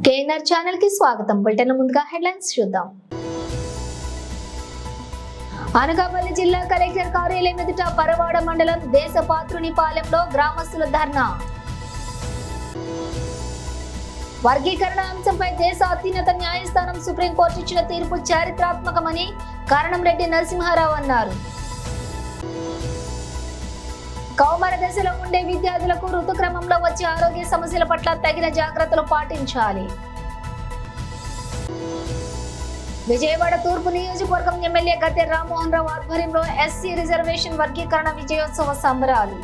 KNR channel కి స్వాగతం. Bulletin ముందుగా హెడ్లైన్స్ చూద్దాం. అనకాపల్లి జిల్లా కలెక్టర్ కార్యాలయం ఎదుట పరవాడ మండలం దేశపాత్రునిపాలెంలో గ్రామస్తుల ధర్నా. వర్గీకరణ అంశంపై దేశ అత్యున్నత న్యాయస్థానం సుప్రీంకోర్టు ఇచ్చిన తీర్పు చారిత్రాత్మకమని కారణంరెడ్డి నరసింహారావు అన్నారు. కౌమార దశలో ఉండే విద్యార్థులకు ఋతుక్రమంలో వచ్చే ఆరోగ్య సమస్యల పట్ల తగిన జాగ్రత్తలు పాటించాలి. విజయవాడ తూర్పు నియోజకవర్గం ఎమ్మెల్యే గద్దె రామ్మోహన్ రావు ఆధ్వర్యంలో ఎస్సీ రిజర్వేషన్ వర్గీకరణ విజయోత్సవ సంబరాలు.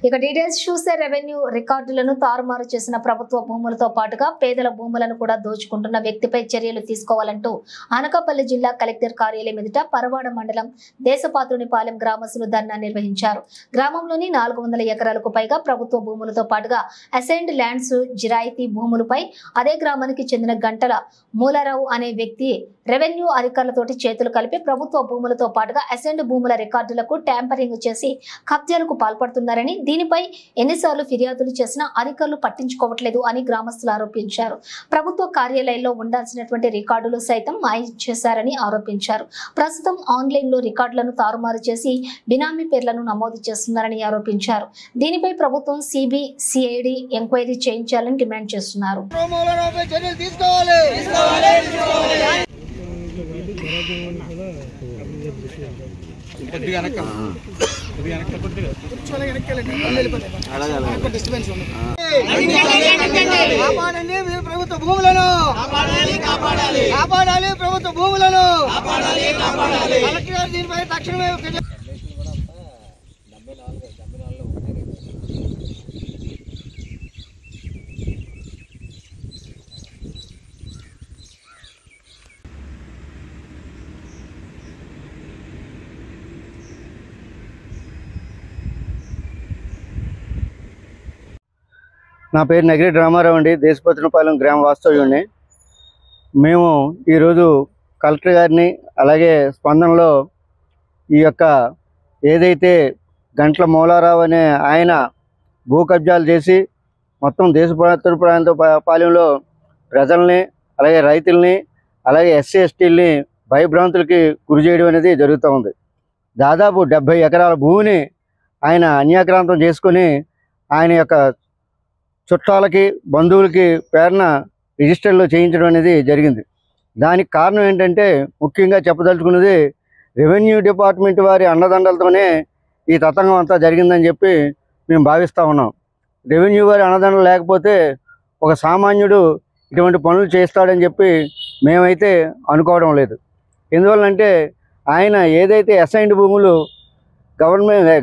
ఇక డీటెయిల్స్ చూస్తే రెవెన్యూ రికార్డులను తారుమారు చేసిన ప్రభుత్వ భూములతో పాటుగా పేదల భూములను కూడా దోచుకుంటున్న వ్యక్తిపై చర్యలు తీసుకోవాలంటూ అనకాపల్లి జిల్లా కలెక్టర్ కార్యాలయం ఎదుట పరవాడ మండలం దేశపాత్రునిపాలెం గ్రామస్తులు ధర్నా నిర్వహించారు. గ్రామంలోని 400 ఎకరాలకు పైగా ప్రభుత్వ భూములతో పాటుగా అసైన్డ్ ల్యాండ్స్ జిరాయితీ భూములపై అదే గ్రామానికి చెందిన గంటల మూలారావు అనే వ్యక్తి రెవెన్యూ అధికారులతోటి చేతులు కలిపి ప్రభుత్వ భూములతో పాటుగా అసైన్డ్ భూముల రికార్డులకు ట్యాంపరింగ్ చేసి కబ్జాలకు పాల్పడుతున్నారని, దీనిపై ఎన్నిసార్లు ఫిర్యాదులు చేసినా అధికారులు పట్టించుకోవట్లేదు అని గ్రామస్తులు ఆరోపించారు. ప్రభుత్వ కార్యాలయాల్లో ఉండాల్సినటువంటి రికార్డులు సైతం మాయం చేశారని ఆరోపించారు. ప్రస్తుతం ఆన్లైన్ లో రికార్డులను తారుమారు చేసి బినామీ పేర్లను నమోదు చేస్తున్నారని ఆరోపించారు. దీనిపై ప్రభుత్వం సిబిసిఐడి ఎంక్వైరీ చేయించాలని డిమాండ్ చేస్తున్నారు. ప్రభుత్వ భూములను కాపాడాలి, ప్రభుత్వ భూములను దీనిపై తక్షణమే నా పేరు నగిరెడ్డి రామారావు అండి. దేశపాత్రునిపాలెం గ్రామ వాస్తవ్యుడిని. మేము ఈరోజు కలెక్టర్ గారిని అలాగే స్పందనలో ఈ యొక్క ఏదైతే గంటల మూలారావు అనే ఆయన భూ కబ్జాలు చేసి మొత్తం దేశపాత్రునిపాలెంలో ప్రజల్ని అలాగే రైతుల్ని అలాగే ఎస్సీ ఎస్టీలని భయభ్రాంతులకి గురి చేయడం అనేది జరుగుతూ ఉంది. దాదాపు 70 ఎకరాల భూమిని ఆయన అన్యాక్రాంతం చేసుకొని ఆయన యొక్క చుట్టాలకి బంధువులకి పేరున రిజిస్టర్లో చేయించడం అనేది జరిగింది. దానికి కారణం ఏంటంటే ముఖ్యంగా చెప్పదలుచుకున్నది రెవెన్యూ డిపార్ట్మెంట్ వారి అండదండలతోనే ఈ తతంగం అంతా జరిగిందని చెప్పి మేము భావిస్తూ ఉన్నాం. రెవెన్యూ వారి అండదండలు లేకపోతే ఒక సామాన్యుడు ఇటువంటి పనులు చేస్తాడని చెప్పి మేమైతే అనుకోవడం లేదు. ఎందువల్లంటే ఆయన ఏదైతే అసైన్డ్ భూములు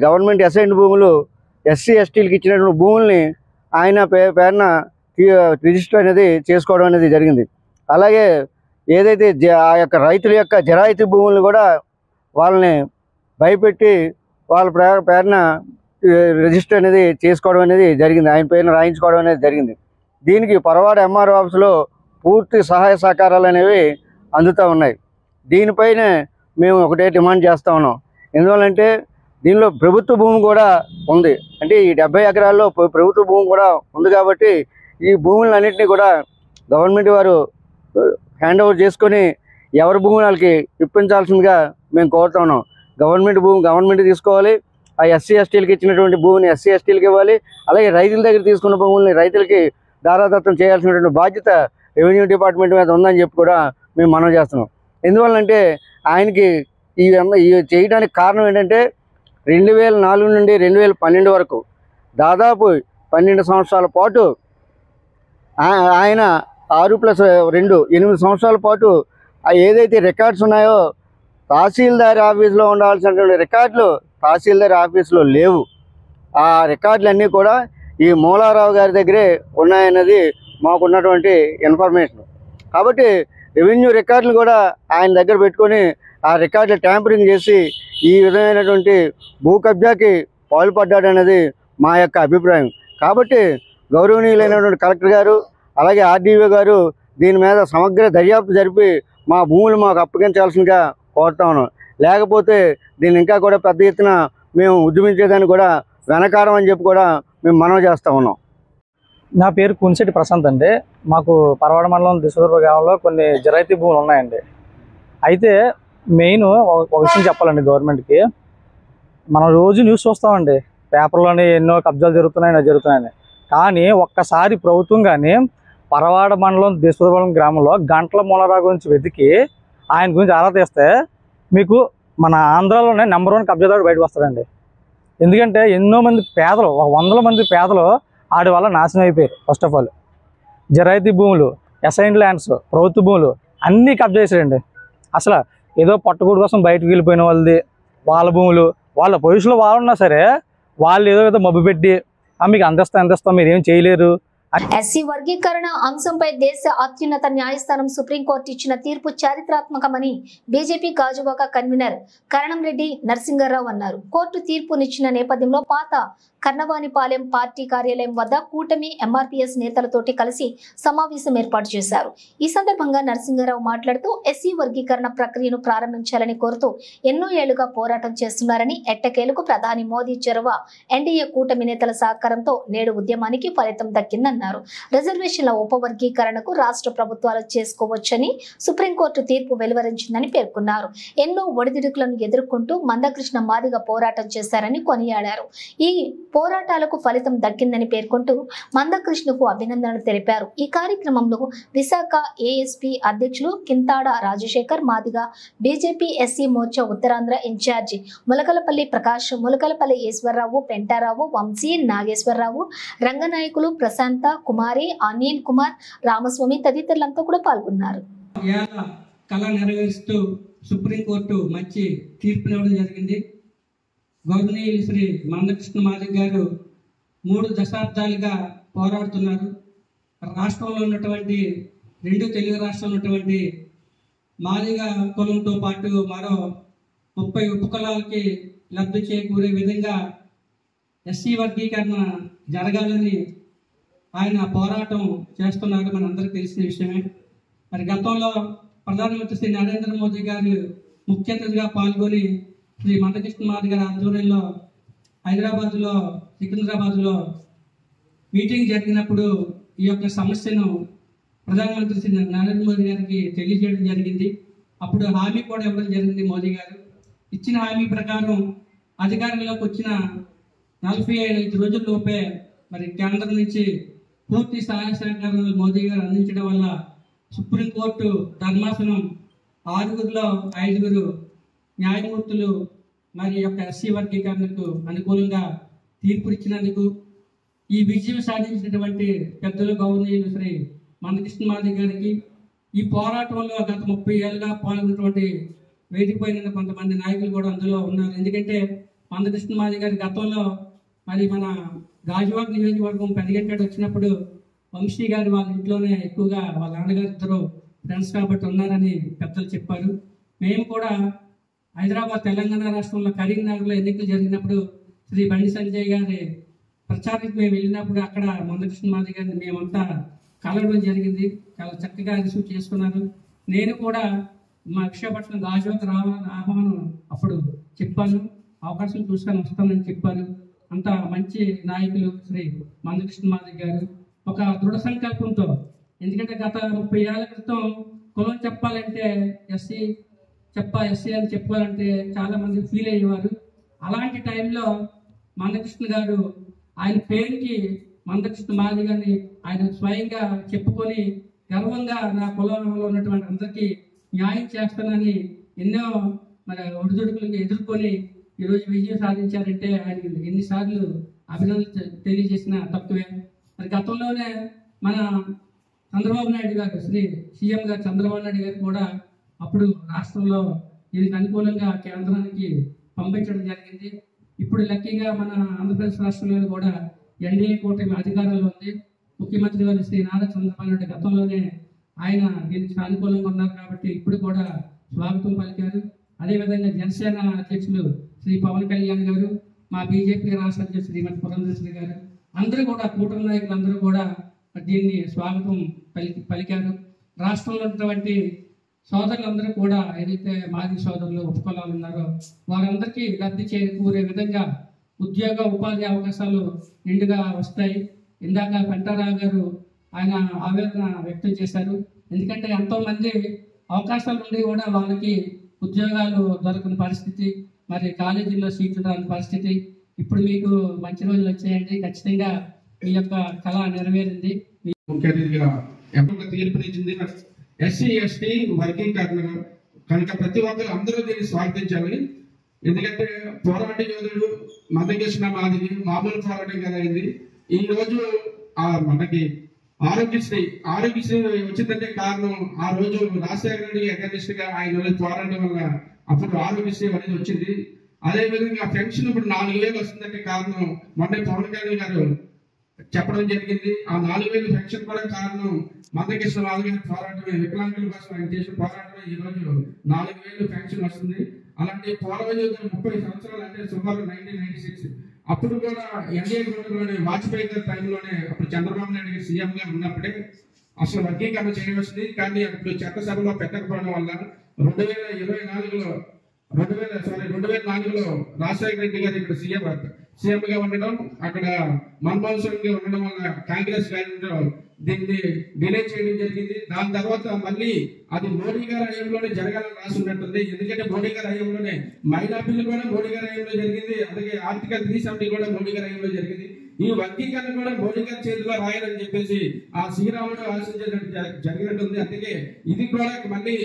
గవర్నమెంట్ అసైన్డ్ భూములు ఎస్సీ ఎస్టీలకు ఇచ్చినటువంటి భూముల్ని ఆయన పేరున రిజిస్టర్ అనేది చేసుకోవడం అనేది జరిగింది. అలాగే ఏదైతే ఆ యొక్క రైతుల యొక్క జరాయితీ భూములను కూడా వాళ్ళని భయపెట్టి వాళ్ళ పేరున రిజిస్టర్ అనేది చేసుకోవడం అనేది జరిగింది, ఆయన పేరున రాయించుకోవడం అనేది జరిగింది. దీనికి పరవాడ ఎంఆర్ఓ ఆఫీసులో పూర్తి సహాయ సహకారాలు అనేవి అందుతూ ఉన్నాయి. దీనిపైన మేము ఒకటే డిమాండ్ చేస్తూ ఉన్నాం. ఎందువల్లంటే దీనిలో ప్రభుత్వ భూమి కూడా ఉంది. అంటే ఈ 70 ఎకరాల్లో ప్రభుత్వ భూమి కూడా ఉంది కాబట్టి ఈ భూములన్నింటినీ కూడా గవర్నమెంట్ వారు హ్యాండ్ ఓవర్ చేసుకొని ఎవరి భూములు వాళ్ళకి ఇప్పించాల్సిందిగా మేము కోరుతా ఉన్నాం. గవర్నమెంట్ భూమి గవర్నమెంట్ తీసుకోవాలి, ఆ ఎస్సీ ఎస్టీలకి ఇచ్చినటువంటి భూమిని ఎస్సీ ఎస్టీలకి ఇవ్వాలి, అలాగే రైతుల దగ్గర తీసుకున్న భూముల్ని రైతులకి దారాదత్తం చేయాల్సినటువంటి బాధ్యత రెవెన్యూ డిపార్ట్మెంట్ మీద ఉందని చెప్పి కూడా మేము మనవి చేస్తున్నాం. ఎందువల్లంటే ఆయనకి ఈ చేయడానికి కారణం ఏంటంటే 2004 నుండి 2012 వరకు దాదాపు 12 సంవత్సరాల పాటు ఆయన 6+2 8 సంవత్సరాల పాటు ఏదైతే రికార్డ్స్ ఉన్నాయో తహసీల్దార్ ఆఫీస్లో ఉండాల్సినటువంటి రికార్డులు తహసీల్దార్ ఆఫీస్లో లేవు. ఆ రికార్డులన్నీ కూడా ఈ మూలారావు గారి దగ్గరే ఉన్నాయన్నది మాకున్నటువంటి ఇన్ఫర్మేషన్. కాబట్టి రెవెన్యూ రికార్డులు కూడా ఆయన దగ్గర పెట్టుకొని ఆ రికార్డులు ట్యాంపరింగ్ చేసి ఈ విధమైనటువంటి భూ కబ్జాకి పాల్పడ్డాడనేది మా యొక్క అభిప్రాయం. కాబట్టి గౌరవనీయులైనటువంటి కలెక్టర్ గారు అలాగే ఆర్డీఓ గారు దీని మీద సమగ్ర దర్యాప్తు జరిపి మా భూములు మాకు అప్పగించాల్సిందిగా కోరుతా ఉన్నాం. లేకపోతే దీన్ని ఇంకా కూడా పెద్ద ఎత్తున మేము ఉద్యమించేదాన్ని కూడా వెనకారం అని చెప్పి కూడా మేము మనవి చేస్తూ ఉన్నాం. నా పేరు కునిశెట్టి ప్రశాంత్ అండి. మాకు పరవాడ మండలం దిశదుర్గ గ్రామంలో కొన్ని జరైతీ భూములు ఉన్నాయండి. అయితే మెయిన్ ఒక విషయం చెప్పాలండి గవర్నమెంట్కి. మనం రోజు న్యూస్ చూస్తామండి, పేపర్లోని ఎన్నో కబ్జాలు జరుగుతున్నాయని. కానీ ఒక్కసారి ప్రభుత్వం కానీ పరవాడ మండలం దిశదుర్గ గ్రామంలో గంటల మూలరావు గురించి వెతికి ఆయన గురించి ఆరా తీస్తే మీకు మన ఆంధ్రాలోనే నెంబర్ 1 కబ్జాదారుడు బయటకు వస్తాడండి. ఎందుకంటే ఎన్నో మంది పేదలు, 100 మంది పేదలు ఆడి వల్ల నాశనం అయిపోయారు. ఫస్ట్ ఆఫ్ ఆల్ జరైతీ భూములు, అసైన్డ్ ల్యాండ్స్, ప్రభుత్వ భూములు అన్నీ కబ్జా చేశారండి. అసలు ఏదో పట్టుకూడు కోసం బయటకు వెళ్ళిపోయిన వాళ్ళ భూములు, వాళ్ళ పొజిషన్లో వాళ్ళు ఉన్నా సరే వాళ్ళు ఏదో మబ్బు పెట్టి మీకు అందిస్తాం మీరు ఏం చేయలేరు. ఎస్సీ వర్గీకరణ అంశంపై దేశ అత్యున్నత న్యాయస్థానం సుప్రీంకోర్టు ఇచ్చిన తీర్పు చారిత్రాత్మకమని బీజేపీ గాజువాక కన్వీనర్ కరణంరెడ్డి నరసింగారావు అన్నారు. కోర్టు తీర్పునిచ్చిన నేపథ్యంలో పాత కర్ణవానిపాలెం పార్టీ కార్యాలయం వద్ద కూటమి ఎంఆర్పీఎస్ నేతలతోటి కలిసి సమావేశం ఏర్పాటు చేశారు. ఈ సందర్భంగా నరసింగారావు మాట్లాడుతూ ఎస్సీ వర్గీకరణ ప్రక్రియను ప్రారంభించాలని కోరుతూ ఎన్నో ఏళ్లుగా పోరాటం చేస్తున్నారని, ఎట్టకేలకు ప్రధాని మోదీ చొరవ, ఎన్డీఏ కూటమి నేతల సహకారంతో నేడు ఉద్యమానికి ఫలితం దక్కిందన్నారు. రిజర్వేషన్ల ఉపవర్గీకరణకు రాష్ట్ర ప్రభుత్వాలు చేసుకోవచ్చని సుప్రీంకోర్టు తీర్పు వెలువరించిందని పేర్కొన్నారు. ఎన్నో ఒడిదుడుకులను ఎదుర్కొంటూ మందకృష్ణ మాదిగ పోరాటం చేశారని కొనియాడారు. ఈ పోరాటాలకు ఫలితం దక్కిందని పేర్కొంటూ మందకృష్ణకు అభినందనలు తెలిపారు. ఈ కార్యక్రమంలో విశాఖ ఏఎస్పీ అధ్యక్షులు Kinthada Rajasekhar, Madiga BJP SC Morcha Uttarandhra incharge Mulakalapalli Prakash, Mulakalapalli Eswararao, Pentarao, Vamsi, Nageswararao, Ranganayakulu Prasanta, Kumari, Anil Kumar, Ramaswamy తదితరులంతా కూడా పాల్గొన్నారు. కళ నెరవేరుస్తూ సుప్రీంకోర్టు మంచి తీర్పునివ్వడం జరిగింది. గౌరవనీయులు శ్రీ మందకృష్ణ మాదిగ గారు 3 దశాబ్దాలుగా పోరాడుతున్నారు. రాష్ట్రంలో ఉన్నటువంటి 2 తెలుగు రాష్ట్రాలు ఉన్నటువంటి మాదిగ కులంతో పాటు మరో 30 ఉపకులాలకి లబ్ధి చేకూరే విధంగా ఎస్సీ వర్గీకరణ జరగాలని ఆయన పోరాటం చేస్తున్నారు. మనందరికీ తెలిసిన విషయమే. మరి గతంలో ప్రధానమంత్రి శ్రీ నరేంద్ర మోదీ గారు ముఖ్య అతిథిగా పాల్గొని శ్రీ మందకృష్ణ మాదిగ గారి ఆధ్వర్యంలో హైదరాబాద్లో, సికింద్రాబాద్లో మీటింగ్ జరిగినప్పుడు ఈ యొక్క సమస్యను ప్రధానమంత్రి శ్రీ నరేంద్ర మోదీ గారికి తెలియజేయడం జరిగింది. అప్పుడు హామీ కూడా ఇవ్వడం జరిగింది. మోదీ గారు ఇచ్చిన హామీ ప్రకారం అధికారంలోకి వచ్చిన 45 రోజుల్లోపే మరి కేంద్రం నుంచి పూర్తి సహాయ సహకారాలు మోదీ గారు అందించడం వల్ల సుప్రీంకోర్టు ధర్మాసనం 6గురిలో 5గురు న్యాయమూర్తులు మరి యొక్క ఎస్సీ వర్గీకరణకు అనుకూలంగా తీర్పు ఇచ్చినందుకు ఈ విజయం సాధించినటువంటి పెద్దలు గౌరవనీయులు శ్రీ మందకృష్ణ మాదిగ గారికి, ఈ పోరాటంలో గత 30 ఏళ్ళుగా పాల్గొన్నటువంటి వేదికపైన కొంతమంది నాయకులు కూడా అందులో ఉన్నారు. ఎందుకంటే మందకృష్ణ మాదిగ గారి గతంలో మరి మన గాజువాక నియోజకవర్గం పెద్దగంటాడు వచ్చినప్పుడు వంశీ గారు వాళ్ళ ఇంట్లోనే ఎక్కువగా వాళ్ళ నాన్నగారు ఇద్దరు ఫ్రెండ్స్ కాబట్టి ఉన్నారని పెద్దలు చెప్పారు. మేము కూడా హైదరాబాద్ తెలంగాణ రాష్ట్రంలో కరీంనగర్లో ఎన్నికలు జరిగినప్పుడు శ్రీ బండి సంజయ్ గారి ప్రచారానికి మేము వెళ్ళినప్పుడు అక్కడ మందకృష్ణ మాదిగ గారిని మేమంతా కలవడం జరిగింది. చాలా చక్కగా రిసీవ్ చేసుకున్నారు. నేను కూడా మా విశాఖపట్నం గాజువాక ఆహ్వానం అప్పుడు చెప్పాను, అవకాశం చూసుకొని వస్తానని చెప్పారు. అంత మంచి నాయకులు శ్రీ మందకృష్ణ మాదిగ గారు ఒక దృఢ సంకల్పంతో. ఎందుకంటే గత 30 ఏళ్ల క్రితం కులం చెప్పాలంటే ఎస్సీ అని చెప్పుకోవాలంటే చాలా మంది ఫీల్ అయ్యేవారు. అలాంటి టైంలో మందకృష్ణ గారు ఆయన పేరుకి మందకృష్ణ మాదిగ గారిని ఆయన స్వయంగా చెప్పుకొని గర్వంగా నా కులంలో ఉన్నటువంటి అందరికీ న్యాయం చేస్తానని ఎన్నో మరి ఒడిదుడుకులకు ఎదుర్కొని ఈరోజు విజయం సాధించారంటే ఆయన ఎన్నిసార్లు అభినందనలు తెలియజేసిన తక్కువే. మరి గతంలోనే మన చంద్రబాబు నాయుడు గారు, సీఎం గారు చంద్రబాబు నాయుడు గారు కూడా అప్పుడు రాష్ట్రంలో దీనికి అనుకూలంగా కేంద్రానికి పంపించడం జరిగింది. ఇప్పుడు లక్కీగా మన ఆంధ్రప్రదేశ్ రాష్ట్రంలో కూడా ఎన్డీఏ కూటమి అధికారంలో ఉంది. ముఖ్యమంత్రి గారు శ్రీ నారా చంద్రబాబు నాయుడు గతంలోనే ఆయన దీనికి అనుకూలంగా ఉన్నారు కాబట్టి ఇప్పుడు కూడా స్వాగతం పలికారు. అదేవిధంగా జనసేన అధ్యక్షులు శ్రీ పవన్ కళ్యాణ్ గారు, మా బీజేపీ రాష్ట్ర అధ్యక్షులు శ్రీమతి పురంధేశ్వరి గారు, అందరూ కూడా కూటమి నాయకులు అందరూ కూడా దీన్ని స్వాగతం పలికారు. రాష్ట్రంలో ఉన్నటువంటి సోదరులందరూ కూడా ఏదైతే మాజీ సోదరులు ఉపకులాలు ఉన్నారో వారందరికీ లబ్ధి చేకూరే విధంగా ఉద్యోగ ఉపాధి అవకాశాలు నిండుగా వస్తాయి. ఇందాక పెంటారావు గారు ఆయన ఆవేదన వ్యక్తం చేశారు. ఎందుకంటే ఎంతోమంది అవకాశాలు ఉండి కూడా వాళ్ళకి ఉద్యోగాలు దొరకని పరిస్థితి, మరి కాలేజీల్లో సీట్లు రాని పరిస్థితి. ఇప్పుడు మీకు మంచి రోజులు వచ్చాయండి. ఖచ్చితంగా మీ యొక్క కళ నెరవేరింది. ముఖ్య అతిథిగా తీర్పునిచ్చింది ఎస్సీ ఎస్టీ వర్గీకరణ కనుక ప్రతి ఒక్కరు అందరూ దీన్ని స్వాగతించాలి. ఎందుకంటే పోరాట యోధుడు మందకృష్ణ మాదిరి మామూలు పోరాటం కదా అయింది. ఈ రోజు మనకి ఆరోగ్యశ్రీ వచ్చిందంటే కారణం ఆ రోజు రాజశేఖర రెడ్డి అగనిస్ట్ గా ఆయన పోరాటం వల్ల అప్పుడు ఆరోగ్యశ్రీ అనేది వచ్చింది. అదే విధంగా పెన్షన్ ఇప్పుడు 4,000 వస్తుందంటే కారణం మొన్న పవన్ కళ్యాణ్ గారు చెప్పడం జరిగింది. ఆ 4,000 పెన్షన్ కూడా కారణం మందకృష్ణ మాదిరి గారి పోరాటమే. వికలాంగుల కోసం ఆయన చేసిన పోరాటమే ఈ రోజు 4,000 పెన్షన్ వస్తుంది. అలాంటి పోరాటం 30 సంవత్సరాలు అంటే సుమారు 1996 అప్పుడు కూడా ఎన్డీఏ గవర్నమెంట్లోనే వాజ్పేయి గారి టైంలోనే అప్పుడు చంద్రబాబు నాయుడు గారు సీఎం గా ఉన్నప్పుడే అసలు వర్గీకరణ చేయవలసింది. కానీ అప్పుడు చట్టసభలో పెట్టకపోవడం వల్ల 2004లో రాజశేఖర రెడ్డి గారు ఇక్కడ సీఎం గా ఉండడం, అక్కడ మన్మోహన్ సింగ్ గా ఉండడం వల్ల కాంగ్రెస్ దీన్ని డిలే చేయడం జరిగింది. దాని తర్వాత మళ్ళీ అది మోడీ గారి హయాంలోనే జరగాలని రాసి ఉన్నట్టుంది. ఎందుకంటే మోడీ గారి హయాంలోనే మహిళా బిల్లు కూడా మోడీ గారి హయాంలో జరిగింది. అలాగే ఆర్టికల్ 370 కూడా మోడీ గారి హయాంలో జరిగింది. ఈ వర్గీకరణ కూడా మోడీ గారి చేతిలో రాయాలని చెప్పేసి ఆ శ్రీరాముడు ఆలోచించినట్టు జరిగినట్టుంది. అందుకే ఇది కూడా మళ్ళీ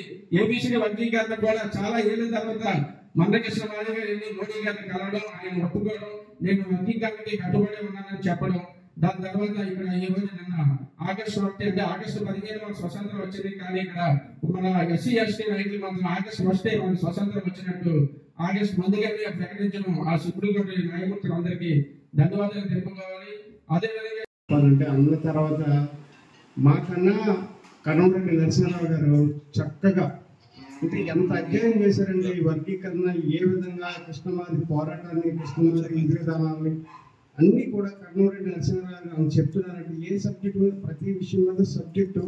ఏబిసిడి వర్గీకరణ కూడా చాలా ఏళ్ళ తర్వాత మందకృష్ణ మాదిరి గారు మోడీ గారిని కలవడం, ఆయన ఒప్పుకోవడం, నేను వర్గీకరణకి కట్టుబడి ఉన్నానని చెప్పడం. దాని తర్వాత ఇక్కడ ఈ రోజు నిన్న ఆగస్టు 1 అంటే ఆగస్టు 15 మనకు స్వతంత్రం వచ్చింది. కానీ ఇక్కడ మన ఎస్సీ ఎస్టీ రైతులు మాత్రం ఆగస్టు 1 మనకు స్వతంత్రం వచ్చినట్టు ఆగస్టు ముందుగానే ప్రకటించడం ఆ సుప్రీంకోర్టు న్యాయమూర్తులందరికీ ధన్యవాదాలు తెలుపుకోవాలి. అదేవిధంగా అంటే అన్న తర్వాత మాకన్నా కర్ణంరెడ్డి నరసింహారావు గారు చక్కగా అంటే ఎంత అధ్యయనం చేశారంటే ఈ వర్గీకరణ ఏ విధంగా కృష్ణమాది పోరాటాన్ని, కృష్ణమాది విధి విధానాన్ని అన్నీ కూడా కర్ణంరెడ్డి నరసింహారావు గారు చెప్తున్నారంటే ఏ సబ్జెక్టు మీద ప్రతి విషయం మీద సబ్జెక్టు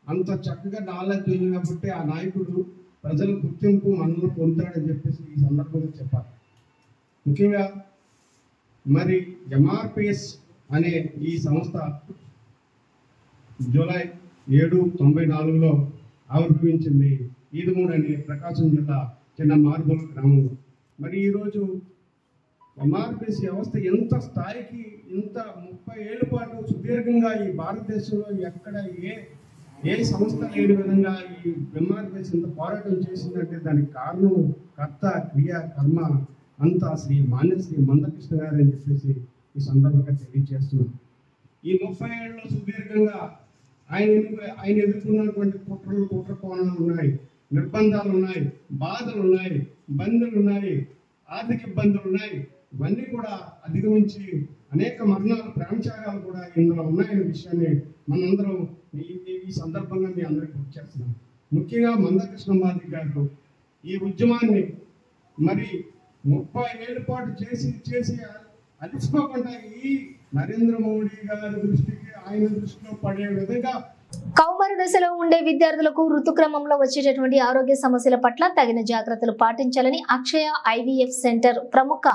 అంత చక్కగా నాలెడ్జ్ ఉంది కాబట్టి ఆ నాయకుడు ప్రజల గుర్తింపు మనల్ని పొందుతాడని చెప్పేసి ఈ సందర్భంగా చెప్పాలి. ముఖ్యంగా మరి ఎంఆర్పిఎస్ అనే ఈ సంస్థ జూలై 7, 1994లో ఆవిర్భవించింది. ఈదుమూడు అనే ప్రకాశం జిల్లా చిన్న మార్బోల్ గ్రామంలో. మరి ఈరోజు ఎంఆర్పిఎస్ వ్యవస్థ ఎంత స్థాయికి ఇంత 30 ఏళ్ల పాటు సుదీర్ఘంగా ఈ భారతదేశంలో ఎక్కడ ఏ సంస్థ లేని విధంగా ఈ ఎంఆర్పిఎస్ ఇంత పోరాటం చేసిందంటే దానికి కారణం కర్త క్రియ కర్మ అంతా శ్రీ మాన్యశ్రీ మందకృష్ణ గారు అని చెప్పేసి ఈ సందర్భంగా తెలియజేస్తున్నాం. ఈ 30 ఏళ్ళలో సుదీర్ఘంగా ఆయన ఎదుర్కొన్నటువంటి కుట్ర కోణాలు ఉన్నాయి, నిర్బంధాలు ఉన్నాయి, బాధలు ఉన్నాయి, ఇబ్బందులు ఉన్నాయి, ఆర్థిక ఇబ్బందులు ఉన్నాయి. ఇవన్నీ కూడా అధిగమించి అనేక మరణాలు, ప్రాణత్యాగాలు కూడా ఇందులో ఉన్నాయనే విషయాన్ని మనందరం ఈ సందర్భంగా మీ అందరికీ గుర్తు చేస్తున్నాం. ముఖ్యంగా మందకృష్ణ మాదిరి గారు ఈ ఉద్యమాన్ని మరి 30 ఏళ్ల పాటు చేసి అలసిపోకుండా ఈ నరేంద్ర మోడీ గారి దృష్టికి ఆయన దృష్టిలో పడే విధంగా కౌమార దశలో ఉండే విద్యార్థులకు ఋతుక్రమంలో వచ్చేటటువంటి ఆరోగ్య సమస్యల పట్ల తగిన జాగ్రత్తలు పాటించాలని అక్షయ ఐవీఎఫ్ సెంటర్ ప్రముఖ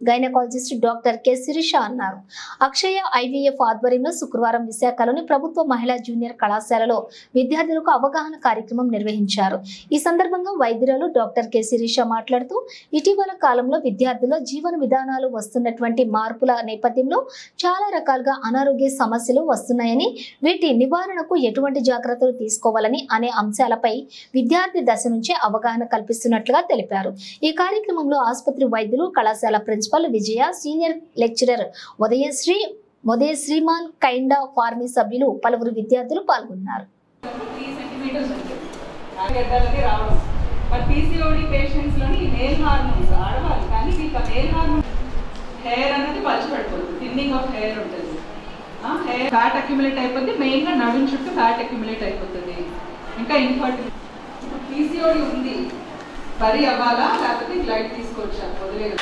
గైనకాలజిస్ట్ డాక్టర్ కె శిరీష అన్నారు. అక్షయ ఐవీఎఫ్ ఆధ్వర్యంలో శుక్రవారం విశాఖలోని ప్రభుత్వ మహిళా జూనియర్ కళాశాలలో విద్యార్థులకు అవగాహన కార్యక్రమం నిర్వహించారు. ఈ సందర్భంగా వైద్యురాలు డాక్టర్ కె శిరీష మాట్లాడుతూ ఇటీవల కాలంలో విద్యార్థుల జీవన విధానాలు వస్తున్నటువంటి మార్పుల నేపథ్యంలో చాలా రకాలుగా అనారోగ్య సమస్యలు వస్తున్నాయని, వీటి నివారణకు ఎటువంటి జాగ్రత్తలు తీసుకోవాలని అనే అంశాలపై విద్యార్థి దశ నుంచే అవగాహన కల్పిస్తున్నట్లుగా తెలిపారు. ఈ కార్యక్రమంలో ఆసుపత్రి వైద్యులు, కళాశాల ప్రిన్సిపల్ విజయ, సీనియర్ లెక్చరర్ ఉదయ శ్రీమాన్, కైండా ఫార్మీ సభ్యులు, పలువురు విద్యార్థులు పాల్గొన్నారు. ఫ్యాట్ అక్యుములేట్ అయిపోతుంది, మెయిన్ గా నడుం చుట్టూ ఫ్యాట్ అక్యుములేట్ అయిపోతుంది. ఇంకా ఇన్ఫర్టిలిటీ, పీసీఓడి ఉంది, పరి అవ్వాలా లేకపోతే లైట్ తీసుకోవచ్చా వదిలేదు.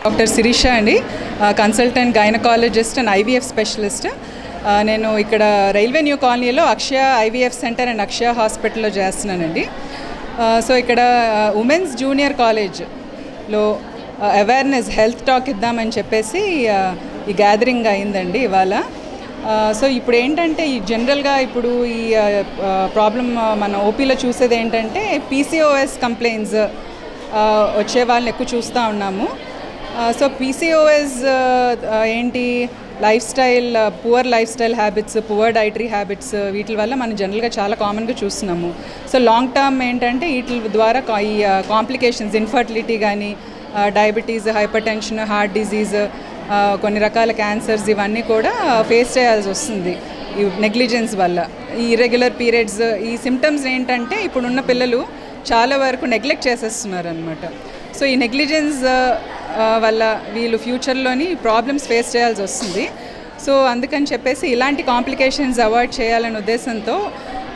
డాక్టర్ శిరీష అండి, consultant gynaecologist and IVF specialist. నేను ఇక్కడ రైల్వే న్యూ కాలనీలో అక్షయ ఐవీఎఫ్ సెంటర్ అండ్ అక్షయ హాస్పిటల్లో చేస్తున్నానండి. సో ఇక్కడ ఉమెన్స్ జూనియర్ కాలేజ్లో అవేర్నెస్ హెల్త్ టాక్ ఇద్దామని చెప్పేసి ఈ గ్యాదరింగ్ అయిందండి ఇవాళ. సో ఇప్పుడు ఏంటంటే ఈ జనరల్గా ఇప్పుడు ఈ ప్రాబ్లం మన ఓపీలో చూసేది ఏంటంటే పీసీఓఎస్ కంప్లైంట్స్ వచ్చే వాళ్ళని ఎక్కువ చూస్తూ ఉన్నాము. సో పీసీఓఎస్ ఏంటి, life style, poor life style habits, poor dietary habits, వీటి వల్ల మనం జనరల్గా చాలా కామన్గా చూస్తున్నాము. సో లాంగ్ టర్మ్ ఏంటంటే వీటి ద్వారా ఈ కాంప్లికేషన్స్, ఇన్ఫర్టిలిటీ కానీ, diabetes, hyper tension, heart disease, కొన్ని రకాల క్యాన్సర్స్ ఇవన్నీ కూడా ఫేస్ చేయాల్సి వస్తుంది ఈ నెగ్లిజెన్స్ వల్ల. ఈ ఇర్రెగ్యులర్ పీరియడ్స్, ఈ సిమ్టమ్స్ ఏంటంటే ఇప్పుడున్న పిల్లలు చాలా వరకు నెగ్లెక్ట్ చేసేస్తున్నారు అనమాట. సో ఈ నెగ్లిజెన్స్ వల్ల వీళ్ళు ఫ్యూచర్లోని ప్రాబ్లమ్స్ ఫేస్ చేయాల్సి వస్తుంది. సో అందుకని చెప్పేసి ఇలాంటి కాంప్లికేషన్స్ అవాయిడ్ చేయాలనే ఉద్దేశంతో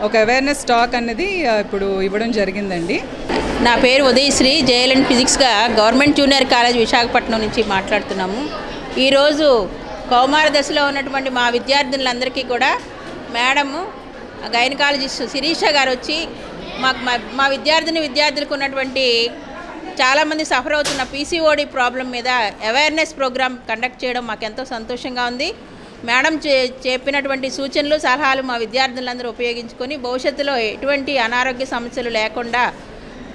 ఒక అవేర్నెస్ టాక్ అనేది ఇప్పుడు ఇవ్వడం జరిగిందండి. నా పేరు ఉదయశ్రీ, జేఎల్ఎన్ ఫిజిక్స్గా గవర్నమెంట్ జూనియర్ కాలేజ్ విశాఖపట్నం నుంచి మాట్లాడుతున్నాము. ఈరోజు కౌమార దశలో ఉన్నటువంటి మా విద్యార్థులందరికీ కూడా మేడము గైనకాలజిస్ట్ శిరీష గారు వచ్చి మా విద్యార్థులకు ఉన్నటువంటి చాలామంది సఫర్ అవుతున్న పీసీఓడి ప్రాబ్లం మీద అవేర్నెస్ ప్రోగ్రామ్ కండక్ట్ చేయడం మాకు ఎంతో సంతోషంగా ఉంది. మేడం చెప్పినటువంటి సూచనలు, సలహాలు మా విద్యార్థులందరూ ఉపయోగించుకొని భవిష్యత్తులో ఎటువంటి అనారోగ్య సమస్యలు లేకుండా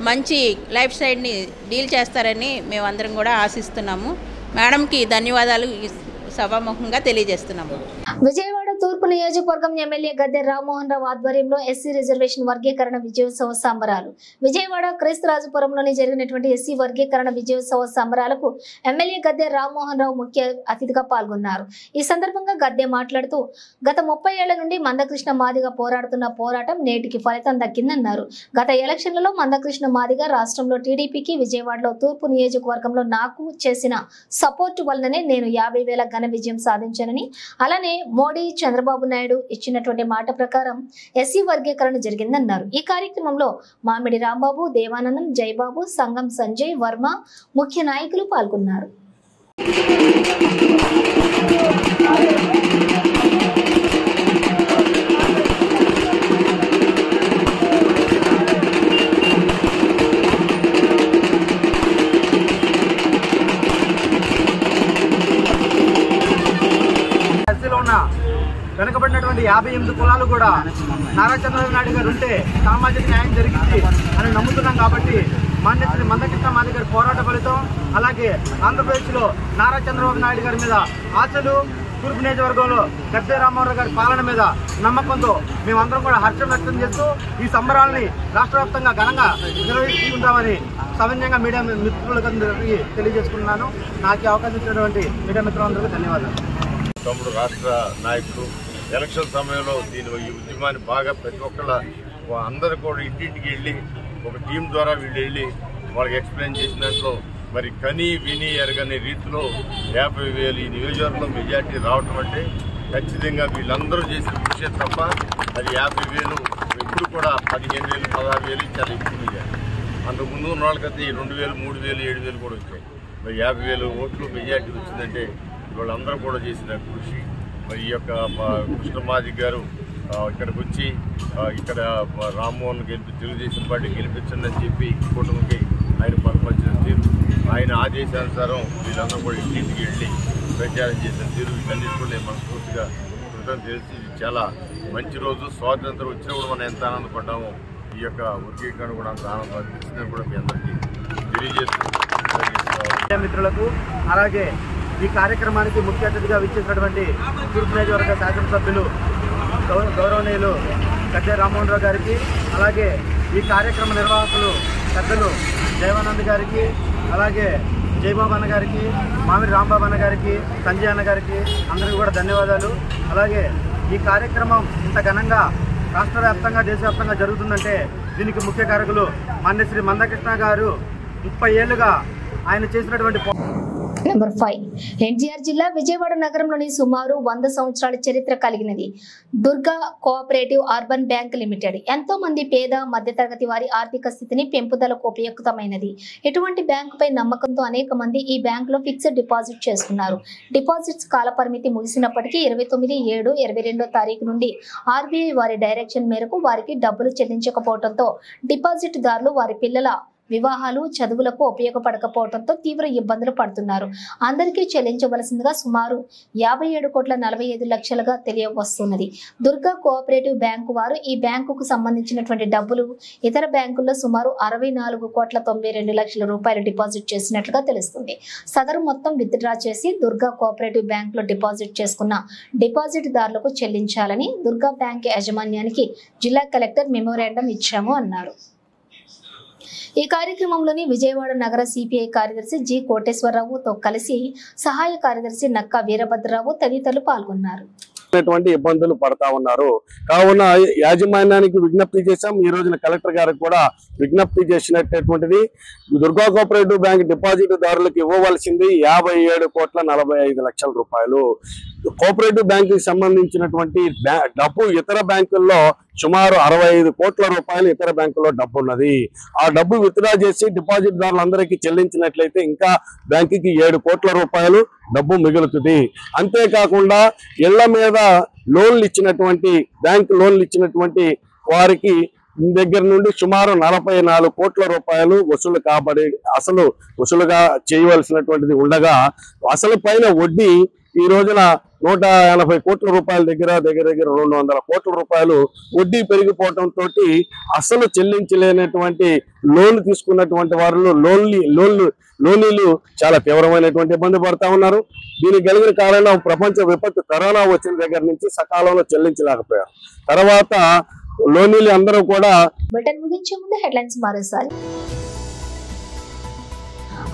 మంచి లైఫ్ స్టైల్ని డీల్ చేస్తారని మేమందరం కూడా ఆశిస్తున్నాము. మేడంకి ధన్యవాదాలు సభాముఖంగా తెలియజేస్తున్నాము. విజయవాడ తూర్పు నియోజకవర్గం ఎమ్మెల్యే గద్దె రామ్మోహన్ రావు ఆధ్వర్యంలో ఎస్సీ రిజర్వేషన్ వర్గీకరణ విజయోత్సవ సంబరాలు. విజయవాడ క్రీస్తురాజపురంలోని జరిగినటువంటి ఎస్సీ వర్గీకరణ విజయోత్సవ సంబరాలకు ఎమ్మెల్యే గద్దె రామ్మోహన్ రావు ముఖ్య అతిథిగా పాల్గొన్నారు. ఈ సందర్భంగా గద్దె మాట్లాడుతూ గత 30 ఏళ్ల నుండి మందకృష్ణ మాదిగ పోరాడుతున్న పోరాటం నేటికి ఫలితం దక్కిందన్నారు. గత ఎలక్షన్లలో మందకృష్ణ మాదిగ రాష్ట్రంలో టీడీపీకి, విజయవాడలో తూర్పు నియోజకవర్గంలో నాకు చేసిన సపోర్టు వల్లనే నేను 50,000 ఘన విజయం సాధించానని, అలానే మోడీ, చంద్రబాబు నాయుడు ఇచ్చినటువంటి మాట ప్రకారం ఎస్సీ వర్గీకరణ జరిగిందన్నారు. ఈ కార్యక్రమంలో మామిడి రాంబాబు, దేవానందం, జయబాబు, సంగం సంజయ్, వర్మ ముఖ్య నాయకులు పాల్గొన్నారు. వెనుకబడినటువంటి 58 కులాలు కూడా నారా చంద్రబాబు నాయుడు గారు ఉంటే సామాజిక న్యాయం జరిగింది అని నమ్ముతున్నాం. కాబట్టి మాన్యశ్రీ మందకృష్ణ మాదిగ గారి పోరాట ఫలితం, అలాగే ఆంధ్రప్రదేశ్లో నారా చంద్రబాబు నాయుడు గారి మీద ఆశలు, తూర్పు నియోజకవర్గంలో గద్దె రామ్మోహన్ గారి పాలన మీద నమ్మకంతో మేమందరం కూడా హర్షం వ్యక్తం చేస్తూ ఈ సంబరాలని రాష్ట్ర వ్యాప్తంగా ఘనంగా నిర్వహించుకుంటామని సవినయంగా మీడియా మిత్రులందరికీ తెలియజేసుకున్నాను. నాకు అవకాశం ఇచ్చినటువంటి మీడియా మిత్రులందరికీ ధన్యవాదాలు. తమ్ముడు రాష్ట్ర నాయకులు ఎలక్షన్ సమయంలో ఈ ఉద్యమాన్ని బాగా ప్రతి ఒక్కళ్ళ అందరూ కూడా ఇంటింటికి వెళ్ళి ఒక టీం ద్వారా వీళ్ళు వెళ్ళి వాళ్ళకి ఎక్స్ప్లెయిన్ చేసిన దాంట్లో మరి కని విని ఎరగని రీతిలో 50,000 ఈ నియోజకవర్గంలో మెజార్టీ రావటం అంటే ఖచ్చితంగా వీళ్ళందరూ చేసిన కృషి తప్ప అది 50,000 ఎప్పుడు కూడా 15,000, 16,000 చాలా ఎక్కువ మెజార్టీ. అంతకుముందు ఉన్న వాళ్ళకైతే 2,000, 3,000, 7,000 కూడా వచ్చాయి. మరి 50,000 ఓట్లు మెజార్టీ వచ్చిందంటే వాళ్ళందరూ కూడా చేసిన కృషి. మరి ఈ యొక్క కృష్ణ మాదిగ గారు ఇక్కడికి వచ్చి ఇక్కడ రామ్మోహన్ తెలుగుదేశం పార్టీ గెలిపించండి అని చెప్పి కూటమికి ఆయన పంపించిన తీరు, ఆయన ఆదేశానుసారం వీళ్ళందరూ కూడా ఇంటింటికి వెళ్ళి ప్రచారం చేసిన తీరు, వీటన్నిటి కూడా నేను మనస్ఫూర్తిగా కృతజ్ఞతలు తెలిసి ఇది చాలా మంచి రోజు. స్వాతంత్రం వచ్చినప్పుడు మనం ఎంత ఆనందపడ్డామో ఈ యొక్క వర్గీకరణ కూడా అంత ఆనందం అనిపిస్తుందని కూడా మీ అందరికీ తెలియజేస్తున్నాం. మిత్రులకు అలాగే ఈ కార్యక్రమానికి ముఖ్య అతిథిగా విచ్చేసినటువంటి తూర్పు నియోజకవర్గ శాసనసభ్యులు గౌరవనీయులు గద్దె రామ్మోహన్ రావు గారికి, అలాగే ఈ కార్యక్రమ నిర్వాహకులు పెద్దలు దేవానంద్ గారికి, అలాగే జయబాబు అన్న గారికి, మామిడి రాంబాబు అన్న గారికి, సంజయ్ అన్న గారికి అందరికీ కూడా ధన్యవాదాలు. అలాగే ఈ కార్యక్రమం ఇంత ఘనంగా రాష్ట్ర వ్యాప్తంగా, దేశవ్యాప్తంగా జరుగుతుందంటే దీనికి ముఖ్య కారకులు మాన్యశ్రీ మందకృష్ణ గారు 30 ఏళ్లుగా ఆయన చేసినటువంటి నెంబర్ 5 ఎన్టీఆర్ జిల్లా విజయవాడ నగరంలోని సుమారు 100 సంవత్సరాల చరిత్ర కలిగినది Durga cooperative urban bank limited. ఎంతో మంది పేద మధ్యతరగతి వారి ఆర్థిక స్థితిని పెంపుదలకు ఉపయుక్తమైనది. ఇటువంటి బ్యాంకుపై నమ్మకంతో అనేక మంది ఈ బ్యాంకులో ఫిక్స్డ్ డిపాజిట్ చేసుకున్నారు. డిపాజిట్స్ కాల పరిమితి ముగిసినప్పటికీ 29/7/22 తారీఖు నుండి ఆర్బీఐ వారి డైరెక్షన్ మేరకు వారికి డబ్బులు చెల్లించకపోవడంతో డిపాజిట్ దారులు వారి పిల్లల వివాహాలు చదువులకు ఉపయోగపడకపోవడంతో తీవ్ర ఇబ్బందులు పడుతున్నారు. అందరికీ చెల్లించవలసిందిగా సుమారు 57,45,00,000గా తెలియవస్తున్నది. దుర్గా కోఆపరేటివ్ బ్యాంకు వారు ఈ బ్యాంకుకు సంబంధించినటువంటి డబ్బులు ఇతర బ్యాంకుల్లో సుమారు 64,92,00,000 రూపాయలు డిపాజిట్ చేసినట్లుగా తెలుస్తుంది. సదరు మొత్తం విత్డ్రా చేసి దుర్గా కోఆపరేటివ్ బ్యాంకులో డిపాజిట్ చేసుకున్న డిపాజిట్ దారులకు చెల్లించాలని దుర్గా బ్యాంక్ యాజమాన్యానికి జిల్లా కలెక్టర్ మెమోరాండం ఇచ్చాము అన్నారు. ఈ కార్యక్రమంలోని విజయవాడ నగర సిపిఐ కార్యదర్శి జి కోటేశ్వరరావుతో కలిసి సహాయ కార్యదర్శి నక్కా వీరభద్రరావు తదితరులు పాల్గొన్నారు. ఇబ్బందులు పడతా ఉన్నారు. కావున యాజమాన్యానికి విజ్ఞప్తి చేశాం. ఈ రోజున కలెక్టర్ గారికి కూడా విజ్ఞప్తి చేసినటువంటిది దుర్గా కోఆపరేటివ్ బ్యాంక్ డిపాజిట్ దారులకు ఇవ్వవలసింది 57,45,00,000 రూపాయలు. కోఆపరేటివ్ బ్యాంక్ కి సంబంధించినటువంటి డబ్బు ఇతర బ్యాంకుల్లో సుమారు 65 కోట్ల రూపాయలు ఇతర బ్యాంకుల్లో డబ్బు ఉన్నది. ఆ డబ్బు విత్డ్రా చేసి డిపాజిట్ దారులందరికీ చెల్లించినట్లయితే ఇంకా బ్యాంకుకి 7 కోట్ల రూపాయలు డబ్బు మిగులుతుంది. అంతేకాకుండా ఇళ్ల మీద లోన్లు ఇచ్చినటువంటి బ్యాంక్ లోన్లు ఇచ్చినటువంటి వారికి దగ్గర నుండి సుమారు 44 కోట్ల రూపాయలు వసూలు కాబడి అసలు వసూలుగా చేయవలసినటువంటిది ఉండగా అసలు పైన వడ్డీ ఈ రోజున 180 కోట్ల రూపాయల దగ్గర 200 కోట్ల రూపాయలు వడ్డీ పెరిగిపోవడంతో అసలు చెల్లించలేనటువంటి లోన్ తీసుకున్నటువంటి వారు లోన్లు చాలా తీవ్రమైనటువంటి ఇబ్బంది పడతా ఉన్నారు. దీనికి కలిగిన కారణం ప్రపంచ విపత్తు కరోనా వచ్చిన దగ్గర నుంచి సకాలంలో చెల్లించలేకపోయారు. తర్వాత లోనీలు అందరూ కూడా బులెటిన్ ముగించే ముందు హెడ్లైన్స్ మరోసారి.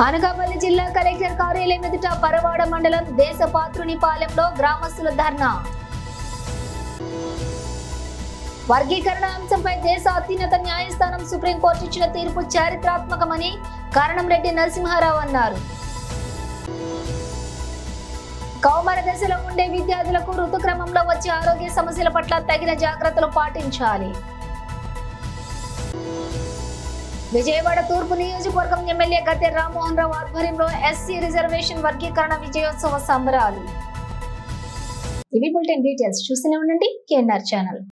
అనకాపల్లి జిల్లా కలెక్టర్ కార్యాలయం ఎదుట పరవాడ మండలం దేశపాత్రునిపాలెంలో గ్రామస్తుల ధర్నా. వర్గీకరణ అంశంపై దేశ అత్యున్నత న్యాయస్థానం సుప్రీంకోర్టు ఇచ్చిన తీర్పు చారిత్రాత్మకమని కారణంరెడ్డి నరసింహారావు అన్నారు. కౌమార దశలో ఉండే విద్యార్థులకు ఋతుక్రమంలో వచ్చే ఆరోగ్య సమస్యల పట్ల తగిన జాగ్రత్తలు పాటించాలి. విజయవాడ తూర్పు నియోజకవర్గం ఎమ్మెల్యే గద్దె రామ్మోహన్ రావు ఆధ్వర్యంలో ఎస్సీ రిజర్వేషన్ వర్గీకరణ విజయోత్సవ సంబరాలు. ఇవి బులెటిన్ డీటెయిల్స్. చూస్తూనే ఉండండి KNR ఛానల్.